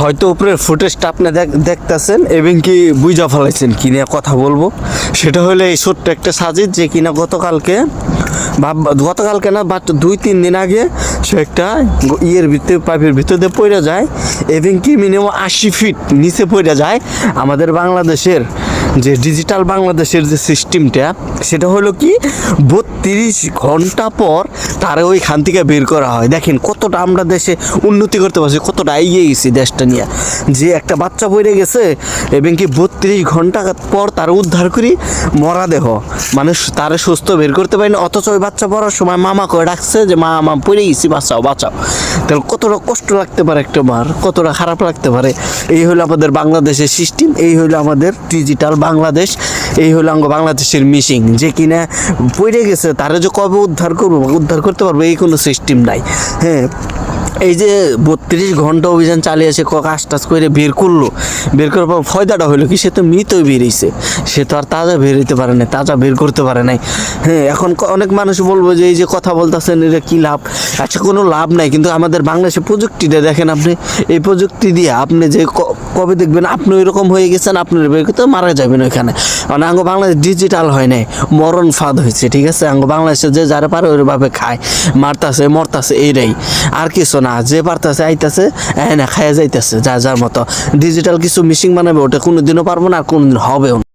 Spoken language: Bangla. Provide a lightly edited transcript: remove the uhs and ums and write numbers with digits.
হয়তো উপরের ফুটেজটা আপনি দেখতেছেন এবং কি বুঝা ফেলাইছেন কি নিয়ে কথা বলবো। সেটা হলো এই ছোট্ট একটা সাজিদ যে কিনা গতকালকে না বাট 2-3 দিন আগে সে একটা ইয়ের ভিতরে পাইপের ভিতরে পড়ে যায় এবং কি মিনিমাম 80 ফিট নিচে পড়ে যায়। আমাদের বাংলাদেশের যে ডিজিটাল বাংলাদেশের যে সিস্টেমটা সেটা হলো কি 32 ঘন্টা পর তারা ওইখান থেকে বের করা হয়। দেখেন কতটা আমরা দেশে উন্নতি করতে পারছি, কতটা এগিয়ে গেছি দেশটা নিয়ে। যে একটা বাচ্চা পড়ে গেছে এবং কি 32 ঘন্টা পর তারা উদ্ধার করি মরা দেহ, মানে তারা সুস্থ বের করতে পারেনি। অথচ ওই বাচ্চা পড়ার সময় মামা করে ডাকছে যে মা পড়ে গেছি, বাঁচাও বাঁচাও। তাহলে কতটা কষ্ট লাগতে পারে একটা মার, কতটা খারাপ লাগতে পারে। এই হলো আমাদের বাংলাদেশের সিস্টেম, এই হলো আমাদের ডিজিটাল বাংলাদেশ, এই হলো বাংলাদেশের মিশিং। যে কিনা পড়ে গেছে তারা যে কবে উদ্ধার করতে পারবো এই কোনো সিস্টেম নাই। হ্যাঁ, এই যে 32 ঘন্টা অভিযান চালিয়েছে, কাজ টাজ করে বের করলো, বের করার পর ফয়দাটা হলো কি সে তো মৃতই বেরিয়েছে, সে তো আর তাজা বের হইতে পারে নাই, তাজা বের করতে পারে নাই। হ্যাঁ, এখন অনেক মানুষ বলবো যে এই যে কথা বলতেছেন এটা কী লাভ? আচ্ছা, কোনো লাভ নাই, কিন্তু আমাদের বাংলাদেশের প্রযুক্তিটা দেখেন আপনি। এই প্রযুক্তি দিয়ে আপনি যে কবে দেখবেন আপনি ওইরকম হয়ে গেছেন, আপনার বের করতে মারা যাবেন ওইখানে। মানে বাংলাদেশ ডিজিটাল হয় নাই, মরণ ফাঁদ হয়েছে। ঠিক আছে, বাংলাদেশে যে যারা পারে ওইভাবে খায়, মারতাছে মরতাছে, এইটাই আর কিছু না। যে পারতেছে আইতাছে না খাইয়া যাইতেছে যার যার মতো। ডিজিটাল কিছু মিশিং বানাবে ওটা কোনোদিনও পারবো না, আর কোনোদিন হবেও না।